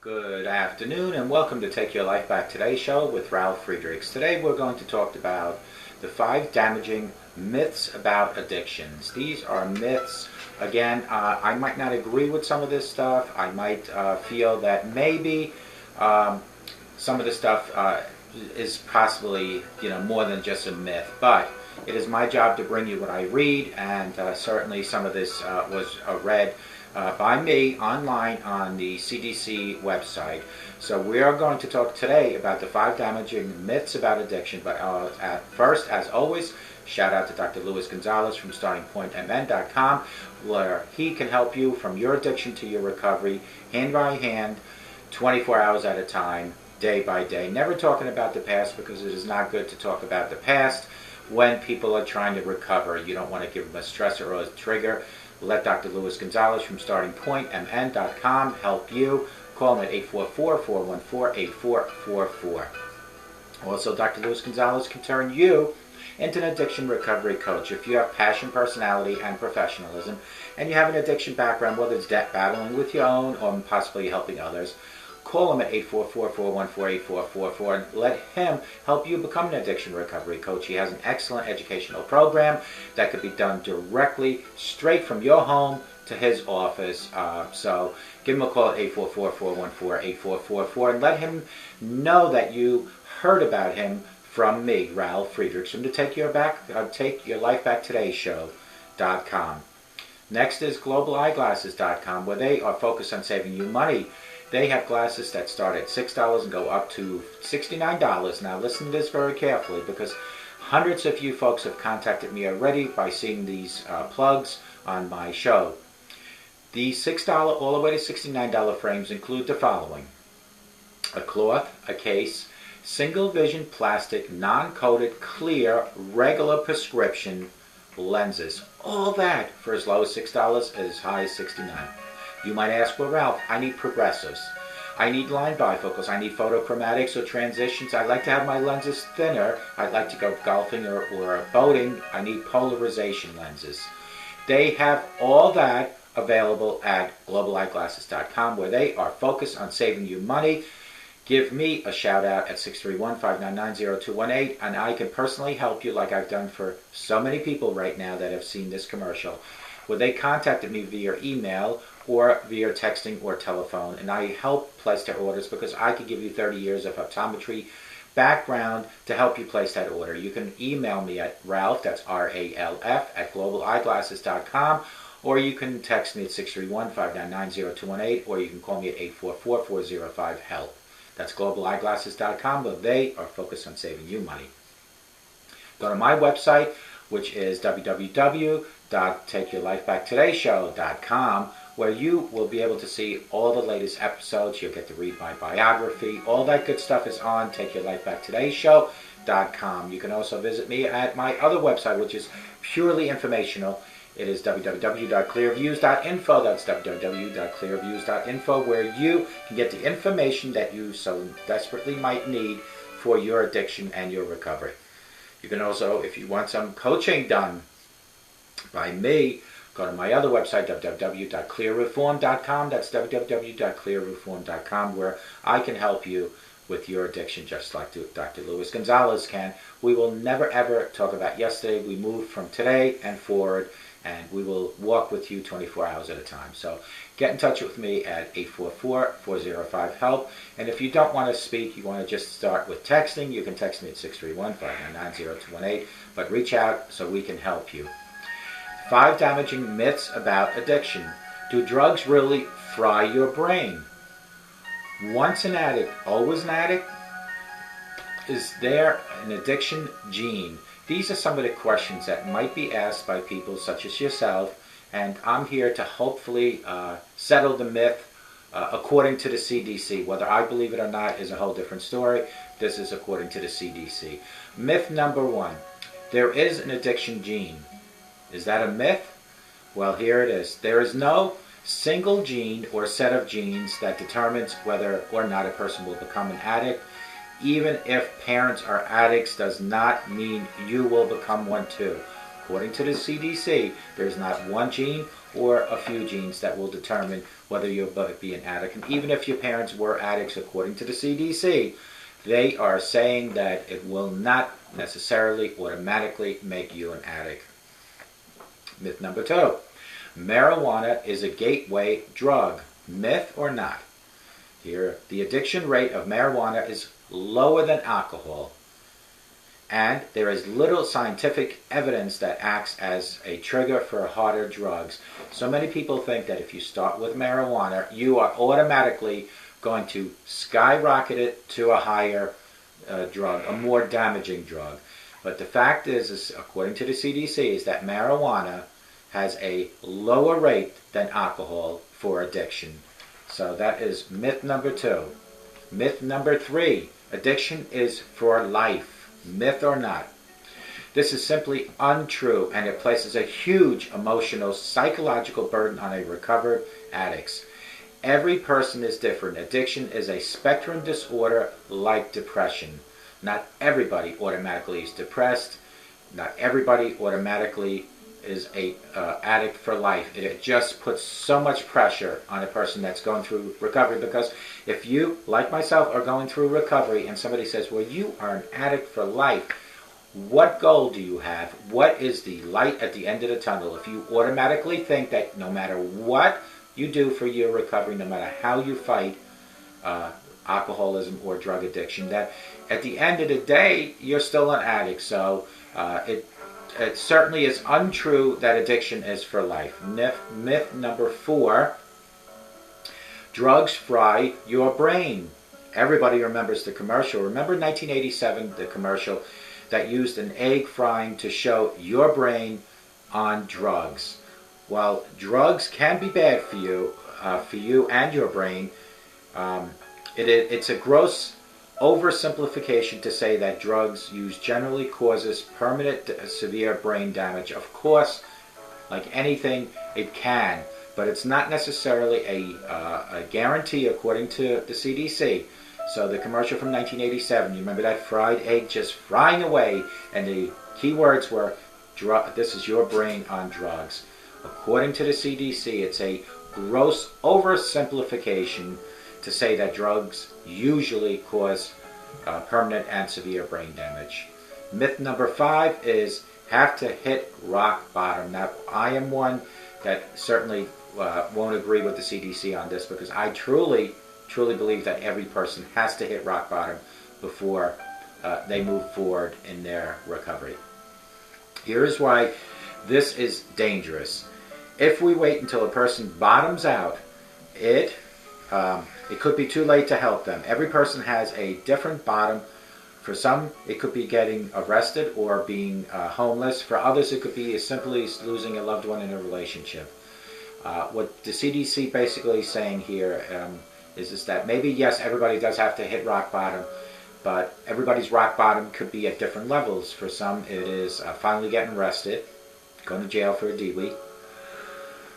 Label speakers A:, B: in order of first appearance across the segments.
A: Good afternoon and welcome to Take Your Life Back Today show with Ralf Friedrichs. Today we're going to talk about the 5 damaging myths about addictions. These are myths. Again, I might not agree with some of this stuff. I might feel that maybe some of this stuff is possibly more than just a myth, but it is my job to bring you what I read, and certainly some of this was read by me online on the CDC website. So we are going to talk today about the 5 damaging myths about addiction. But at first, as always, shout out to Dr. Luis Gonzalez from StartingPointMN.com, where he can help you from your addiction to your recovery, hand by hand, 24 hours at a time, day by day. Never talking about the past, because it is not good to talk about the past when people are trying to recover. You don't want to give them a stressor or a trigger. Let Dr. Luis Gonzalez from StartingPointMN.com help you. Call him at 844-414-8444. Also, Dr. Luis Gonzalez can turn you into an addiction recovery coach. If you have passion, personality, and professionalism, and you have an addiction background, whether it's battling with your own or possibly helping others, call him at 844-414-8444 and let him help you become an addiction recovery coach. He has an excellent educational program that could be done directly, straight from your home to his office. So give him a call at 844-414-8444 and let him know that you heard about him from me, Ralf Friedrichs, from the Take Your Life Back Today show.com. Next is globaleyeglasses.com, where they are focused on saving you money. They have glasses that start at $6 and go up to $69. Now listen to this very carefully, because hundreds of you folks have contacted me already by seeing these plugs on my show. The $6 all the way to $69 frames include the following: a cloth, a case, single vision plastic, non-coated, clear, regular prescription lenses. All that for as low as $6 and as high as $69. You might ask, well, Ralph, I need progressives. I need line bifocals. I need photochromatics or transitions. I like to have my lenses thinner. I'd like to go golfing or boating. I need polarization lenses. They have all that available at globaleyeglasses.com, where they are focused on saving you money. Give me a shout out at 631-599-0218, and I can personally help you, like I've done for so many people right now that have seen this commercial, where they contacted me via email or via texting or telephone, and I help place their orders because I could give you 30 years of optometry background to help you place that order. You can email me at Ralph, that's R-A-L-F, at globaleyeglasses.com, or you can text me at 631-599-0218, or you can call me at 844-405-HELP. That's globaleyeglasses.com, but they are focused on saving you money. Go to my website, which is www.takeyourlifebacktodayShow.com, where you will be able to see all the latest episodes. You'll get to read my biography. All that good stuff is on TakeYourLifeBackTodayShow.com. You can also visit me at my other website, which is purely informational. It is www.clearviews.info. That's www.clearviews.info, where you can get the information that you so desperately might need for your addiction and your recovery. You can also, if you want some coaching done by me, go to my other website, www.clearreform.com. That's www.clearreform.com, where I can help you with your addiction, just like Dr. Luis Gonzalez can. We will never ever talk about yesterday. We move from today and forward, and we will walk with you 24 hours at a time. So get in touch with me at 844-405-HELP. And if you don't want to speak, you want to just start with texting, you can text me at 631-599-0218. But reach out so we can help you. 5 damaging myths about addiction. Do drugs really fry your brain? Once an addict, always an addict? Is there an addiction gene? These are some of the questions that might be asked by people such as yourself, and I'm here to hopefully settle the myth according to the CDC. Whether I believe it or not is a whole different story. This is according to the CDC. Myth number 1. There is an addiction gene. Is that a myth? Well, here it is. There is no single gene or set of genes that determines whether or not a person will become an addict. Even if parents are addicts, does not mean you will become one too. According to the CDC, there's not one gene or a few genes that will determine whether you'll be an addict. And even if your parents were addicts, according to the CDC, they are saying that it will not necessarily automatically make you an addict. Myth number 2. Marijuana is a gateway drug. Myth or not? Here, the addiction rate of marijuana is lower than alcohol, and there is little scientific evidence that acts as a trigger for harder drugs. So many people think that if you start with marijuana, you are automatically going to skyrocket it to a higher drug, a more damaging drug. But the fact is, according to the CDC, is that marijuana has a lower rate than alcohol for addiction. So that is myth number 2. Myth number 3, addiction is for life. Myth or not? This is simply untrue, and it places a huge emotional, psychological burden on a recovered addict. Every person is different. Addiction is a spectrum disorder like depression. Not everybody automatically is depressed. Not everybody automatically is a addict for life. It just puts so much pressure on a person that's going through recovery, because if you, like myself, are going through recovery and somebody says, well, you are an addict for life, what goal do you have? What is the light at the end of the tunnel? If you automatically think that no matter what you do for your recovery, no matter how you fight alcoholism or drug addiction, that at the end of the day, you're still an addict. So it certainly is untrue that addiction is for life. Myth number 4, drugs fry your brain. Everybody remembers the commercial. Remember 1987, the commercial that used an egg frying to show your brain on drugs. Well, drugs can be bad for you and your brain. It's a gross oversimplification to say that drugs used generally causes permanent severe brain damage. Of course, like anything, it can, but it's not necessarily a guarantee according to the CDC. So the commercial from 1987, you remember that fried egg just frying away, and the key words were, this is your brain on drugs. According to the CDC, it's a gross oversimplification to say that drugs usually cause permanent and severe brain damage. Myth number 5 is have to hit rock bottom. Now, I am one that certainly won't agree with the CDC on this, because I truly believe that every person has to hit rock bottom before they move forward in their recovery. Here is why this is dangerous. If we wait until a person bottoms out, it could be too late to help them. Every person has a different bottom. For some, it could be getting arrested or being homeless. For others, it could be as simply as losing a loved one in a relationship. What the CDC basically is saying here is that maybe, yes, everybody does have to hit rock bottom, but everybody's rock bottom could be at different levels. For some, it is finally getting arrested, going to jail for a DWI,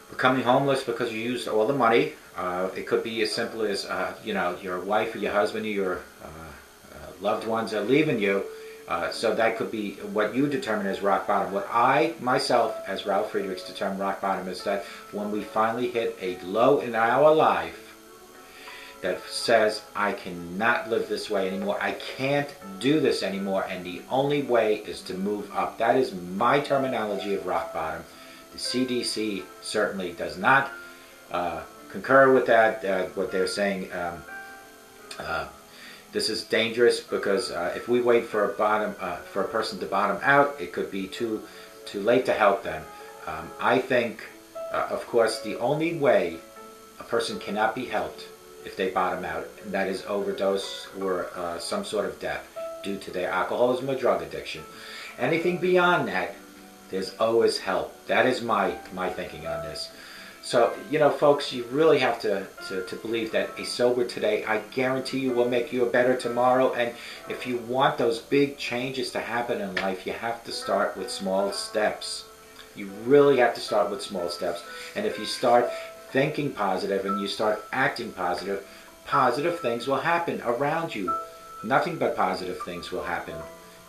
A: becoming homeless because you used all the money. It could be as simple as, your wife or your husband or your loved ones are leaving you. So that could be what you determine as rock bottom. What I, myself, as Ralf Friedrichs, determine rock bottom is that when we finally hit a low in our life that says, I cannot live this way anymore, I can't do this anymore, and the only way is to move up. That is my terminology of rock bottom. The CDC certainly does not concur with that. What they're saying, this is dangerous, because if we wait for a person to bottom out, it could be too late to help them. I think, of course, the only way a person cannot be helped if they bottom out, and that is overdose or some sort of death due to their alcoholism or drug addiction. Anything beyond that, there's always help. That is my thinking on this. So, folks, you really have to believe that a sober today, I guarantee you, will make you a better tomorrow. And if you want those big changes to happen in life, you have to start with small steps. You really have to start with small steps. And if you start thinking positive and you start acting positive, positive things will happen around you. Nothing but positive things will happen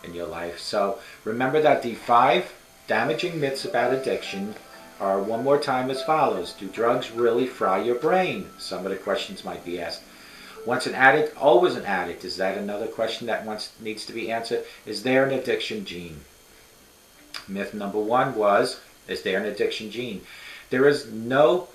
A: in your life. So remember that the 5 damaging myths about addiction are one more time as follows. Do drugs really fry your brain? Some of the questions might be asked. Once an addict, always an addict. Is that another question that needs to be answered? Is there an addiction gene? Myth number one was, is there an addiction gene? There is no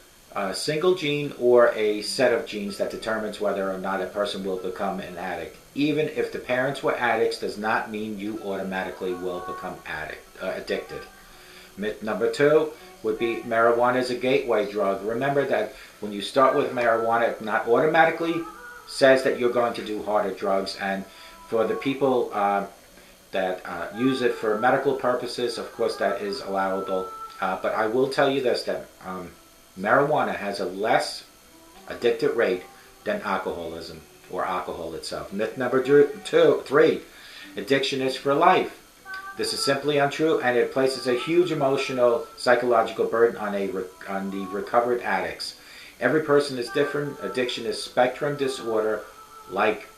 A: single gene or a set of genes that determines whether or not a person will become an addict. Even if the parents were addicts, does not mean you automatically will become addicted. Myth number two would be marijuana is a gateway drug. Remember that when you start with marijuana, it not automatically says that you're going to do harder drugs. And for the people that use it for medical purposes, of course that is allowable. But I will tell you this, that marijuana has a less addictive rate than alcoholism or alcohol itself. Myth number three, addiction is for life. This is simply untrue, and it places a huge emotional, psychological burden on the recovered addicts. Every person is different. Addiction is spectrum disorder, like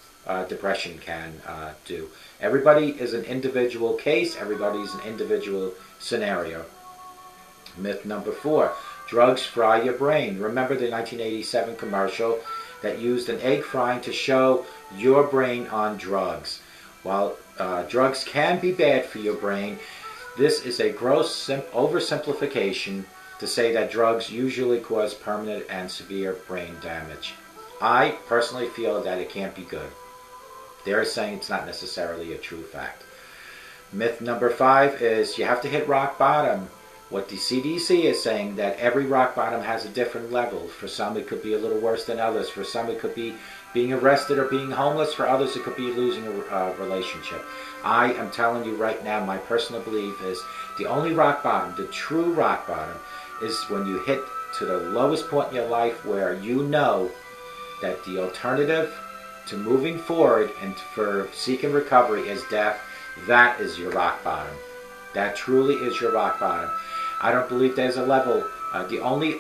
A: depression can do. Everybody is an individual case. Everybody is an individual scenario. Myth number four, drugs fry your brain. Remember the 1987 commercial that used an egg frying to show your brain on drugs. While drugs can be bad for your brain, this is a gross oversimplification to say that drugs usually cause permanent and severe brain damage. I personally feel that it can't be good. They're saying it's not necessarily a true fact. Myth number five is you have to hit rock bottom. What the CDC is saying, that every rock bottom has a different level. For some it could be a little worse than others. For some it could be being arrested or being homeless. For others it could be losing a relationship. I am telling you right now, my personal belief is the only rock bottom, the true rock bottom, is when you hit to the lowest point in your life where you know that the alternative to moving forward and for seeking recovery is death. That is your rock bottom. That truly is your rock bottom. I don't believe there's a level. The only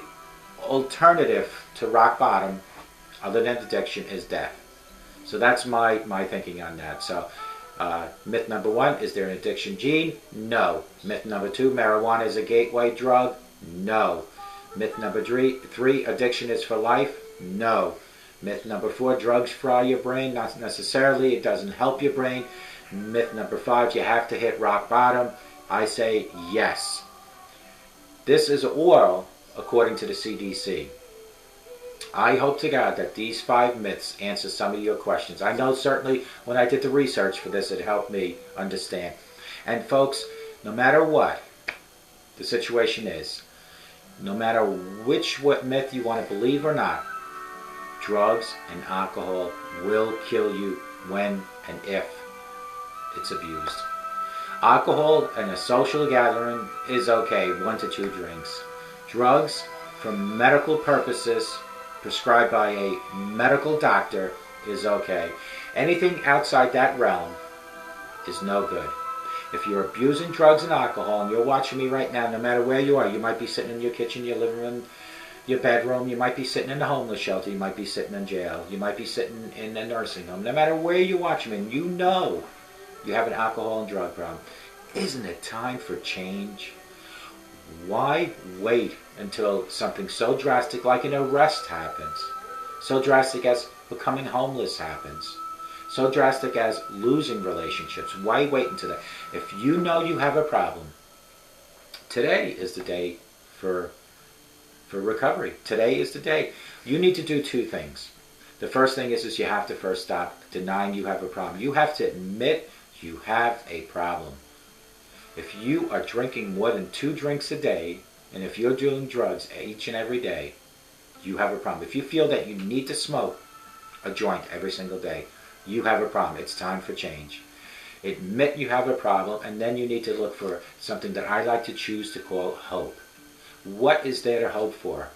A: alternative to rock bottom, other than addiction, is death. So that's my thinking on that. So myth number one, is there an addiction gene? No. Myth number two, marijuana is a gateway drug? No. Myth number three, addiction is for life? No. Myth number four, drugs fry your brain? Not necessarily. It doesn't help your brain. Myth number five, you have to hit rock bottom. I say yes. This is oral, according to the CDC. I hope to God that these 5 myths answer some of your questions. I know certainly when I did the research for this, it helped me understand. And folks, no matter what the situation is, no matter which myth you want to believe or not, drugs and alcohol will kill you when and if it's abused. Alcohol in a social gathering is okay, 1 to 2 drinks. Drugs for medical purposes prescribed by a medical doctor is okay. Anything outside that realm is no good. If you're abusing drugs and alcohol, and you're watching me right now, no matter where you are, you might be sitting in your kitchen, your living room, your bedroom, you might be sitting in a homeless shelter, you might be sitting in jail, you might be sitting in a nursing home. No matter where you're watching me, and you know you have an alcohol and drug problem, isn't it time for change? Why wait until something so drastic like an arrest happens? So drastic as becoming homeless happens? So drastic as losing relationships? Why wait until that? If you know you have a problem, today is the day for recovery. Today is the day. You need to do 2 things. The first thing is you have to first stop denying you have a problem. You have to admit you have a problem. If you are drinking more than 2 drinks a day, and if you're doing drugs each and every day, you have a problem. If you feel that you need to smoke a joint every single day, you have a problem. It's time for change. Admit you have a problem, and then you need to look for something that I like to choose to call hope. What is there to hope for?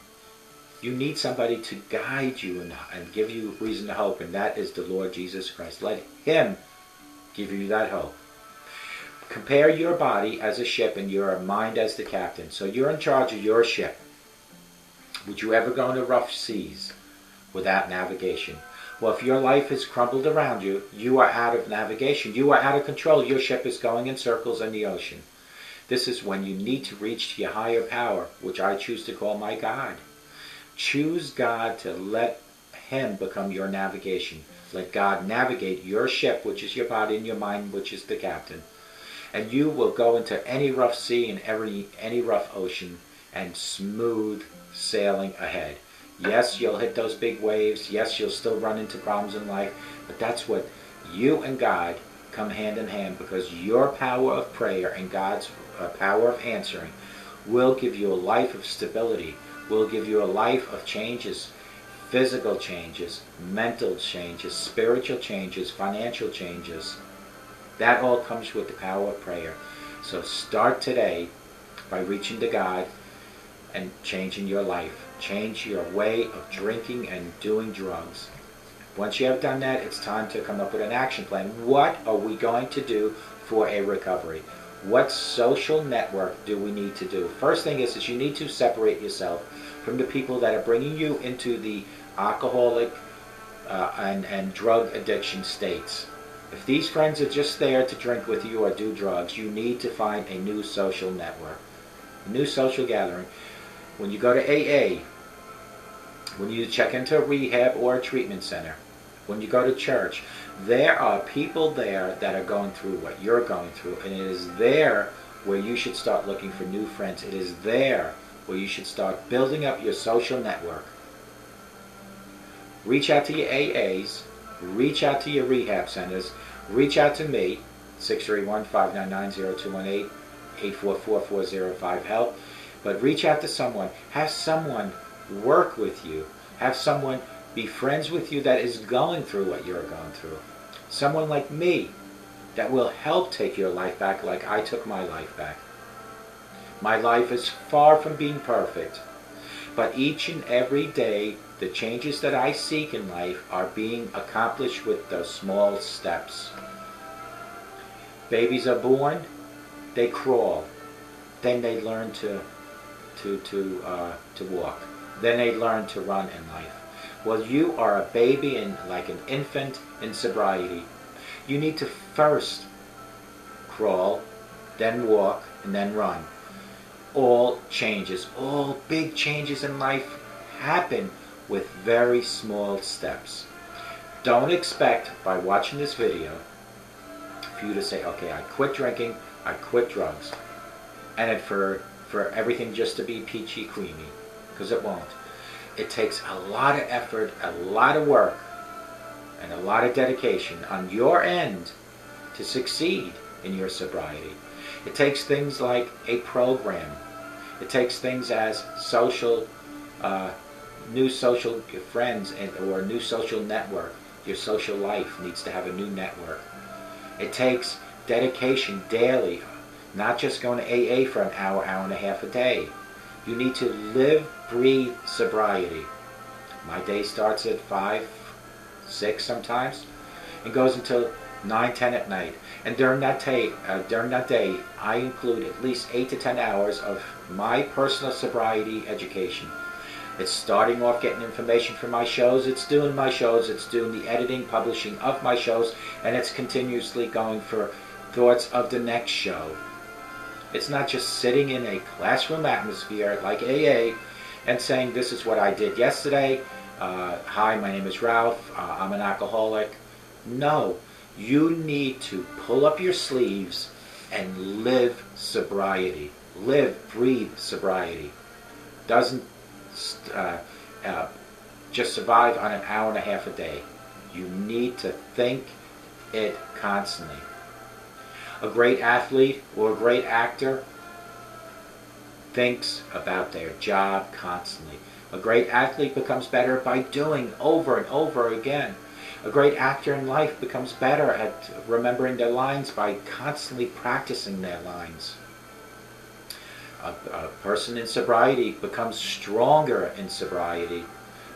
A: You need somebody to guide you and give you reason to hope, and that is the Lord Jesus Christ. Let Him give you that hope. Compare your body as a ship and your mind as the captain. So you're in charge of your ship. Would you ever go into rough seas without navigation? Well, if your life has crumbled around you, you are out of navigation. You are out of control. Your ship is going in circles in the ocean. This is when you need to reach to your higher power, which I choose to call my God. Choose God to let Him become your navigation. Let God navigate your ship, which is your body, and your mind, which is the captain. And you will go into any rough sea and any rough ocean and smooth sailing ahead. Yes, you'll hit those big waves. Yes, you'll still run into problems in life. But that's what you and God come hand in hand, because your power of prayer and God's power of answering will give you a life of stability, will give you a life of changes, physical changes, mental changes, spiritual changes, financial changes. That all comes with the power of prayer. So start today by reaching to God and changing your life. Change your way of drinking and doing drugs. Once you have done that, it's time to come up with an action plan. What are we going to do for a recovery? What social network do we need to do? First thing is you need to separate yourself from the people that are bringing you into the alcoholic and drug addiction states. If these friends are just there to drink with you or do drugs, you need to find a new social network, a new social gathering. When you go to AA, when you check into a rehab or a treatment center, when you go to church, there are people there that are going through what you're going through, and it is there where you should start looking for new friends. It is there where you should start building up your social network. Reach out to your AAs, reach out to your rehab centers, reach out to me, 631-599-0218, 844-405-HELP, but reach out to someone. Have someone work with you. Have someone be friends with you that is going through what you're going through. Someone like me that will help take your life back like I took my life back. My life is far from being perfect, but each and every day the changes that I seek in life are being accomplished with those small steps. Babies are born, they crawl, then they learn to walk, then they learn to run in life. Well, you are a baby and like an infant in sobriety. You need to first crawl, then walk, and then run. All changes, all big changes in life happen with very small steps. Don't expect by watching this video for you to say, okay, I quit drinking, I quit drugs, and for everything just to be peachy creamy, because it won't. It takes a lot of effort, a lot of work, and a lot of dedication on your end to succeed in your sobriety. It takes things like a program. It takes things as social, new social friends or a new social network. Your social life needs to have a new network. It takes dedication daily, not just going to AA for an hour, hour and a half a day. You need to live, breathe sobriety. My day starts at 5, 6 sometimes, and goes until 9, 10 at night. And during that day, I include at least 8 to 10 hours of my personal sobriety education. It's starting off getting information from my shows, it's doing my shows, it's doing the editing, publishing of my shows, and it's continuously going for thoughts of the next show. It's not just sitting in a classroom atmosphere like AA and saying, this is what I did yesterday. Hi, my name is Ralph. I'm an alcoholic. No, you need to pull up your sleeves and live sobriety. Live, breathe sobriety. Doesn't just survive on an hour and a half a day. You need to think it constantly. A great athlete or a great actor thinks about their job constantly. A great athlete becomes better by doing over and over again. A great actor in life becomes better at remembering their lines by constantly practicing their lines. A person in sobriety becomes stronger in sobriety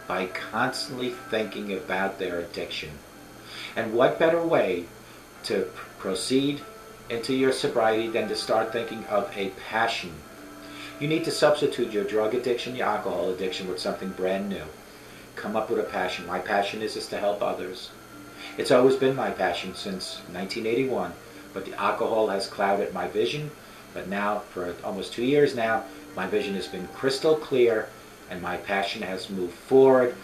A: by constantly thinking about their addiction. And what better way to proceed into your sobriety than to start thinking of a passion. You need to substitute your drug addiction, your alcohol addiction with something brand new. Come up with a passion. My passion is to help others. It's always been my passion since 1981, but the alcohol has clouded my vision, But now, for almost 2 years now, my vision has been crystal clear and my passion has moved forward.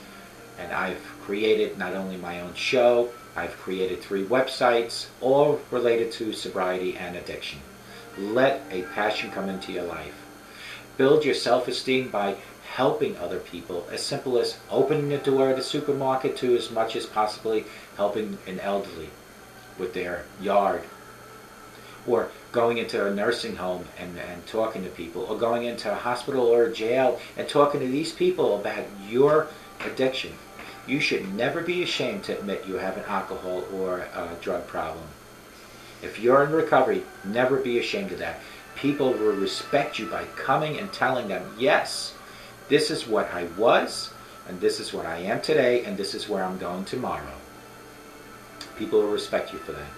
A: And I've created not only my own show, I've created 3 websites, all related to sobriety and addiction. Let a passion come into your life. Build your self-esteem by helping other people, as simple as opening the door at a supermarket to as much as possibly helping an elderly with their yard, or going into a nursing home and talking to people, or going into a hospital or a jail and talking to these people about your addiction. You should never be ashamed to admit you have an alcohol or a drug problem. If you're in recovery, never be ashamed of that. People will respect you by coming and telling them, yes, this is what I was, and this is what I am today, and this is where I'm going tomorrow. People will respect you for that.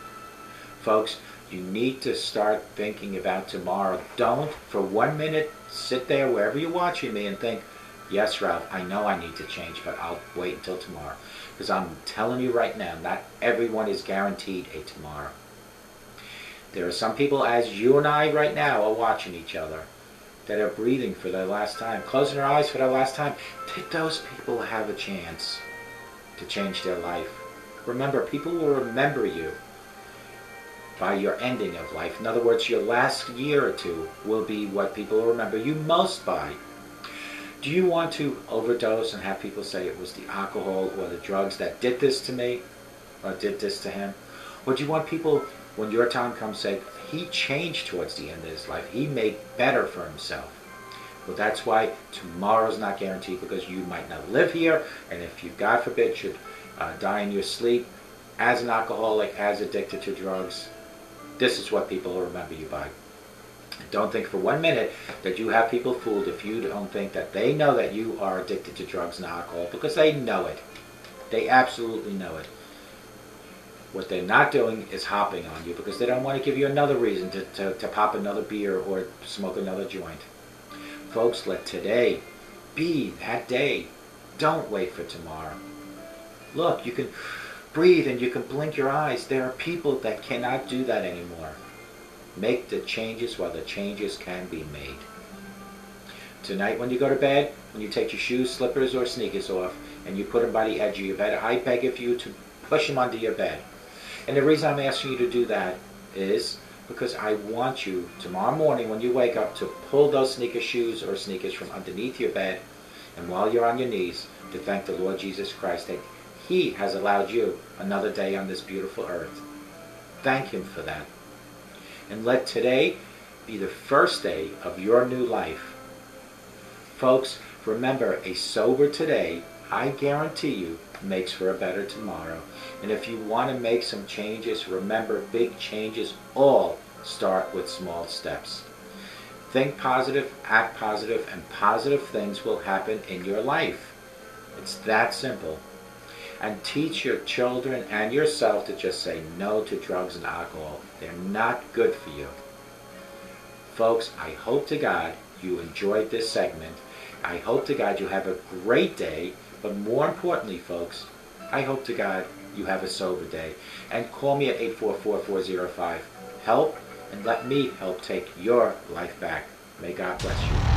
A: Folks, you need to start thinking about tomorrow. Don't, for 1 minute, sit there wherever you're watching me and think, yes, Ralph, I know I need to change, but I'll wait until tomorrow. Because I'm telling you right now, not everyone is guaranteed a tomorrow. There are some people, as you and I right now are watching each other, that are breathing for their last time, closing their eyes for their last time. Did those people have a chance to change their life? Remember, people will remember you by your ending of life. In other words, your last year or two will be what people will remember you most by. Do you want to overdose and have people say it was the alcohol or the drugs that did this to me or did this to him? Or do you want people, when your time comes, say, he changed towards the end of his life, he made better for himself? Well, that's why tomorrow's not guaranteed, because you might not live here, and if you, God forbid, should die in your sleep as an alcoholic, as addicted to drugs, this is what people will remember you by. Don't think for 1 minute that you have people fooled if you don't think that they know that you are addicted to drugs and alcohol, because they know it. They absolutely know it. What they're not doing is hopping on you, because they don't want to give you another reason to pop another beer or smoke another joint. Folks, let today be that day. Don't wait for tomorrow. Look, you can breathe and you can blink your eyes. There are people that cannot do that anymore. Make the changes while the changes can be made. Tonight when you go to bed, when you take your shoes, slippers, or sneakers off, and you put them by the edge of your bed, I beg of you to push them under your bed. And the reason I'm asking you to do that is because I want you, tomorrow morning when you wake up, to pull those shoes or sneakers from underneath your bed, and while you're on your knees, to thank the Lord Jesus Christ that He has allowed you another day on this beautiful earth. Thank Him for that. And let today be the first day of your new life. Folks, remember, a sober today, I guarantee you, makes for a better tomorrow. And if you want to make some changes, remember, big changes all start with small steps. Think positive, act positive, and positive things will happen in your life. It's that simple. And teach your children and yourself to just say no to drugs and alcohol. They're not good for you. Folks, I hope to God you enjoyed this segment. I hope to God you have a great day. But more importantly, folks, I hope to God you have a sober day. And call me at 844-405-HELP and let me help take your life back. May God bless you.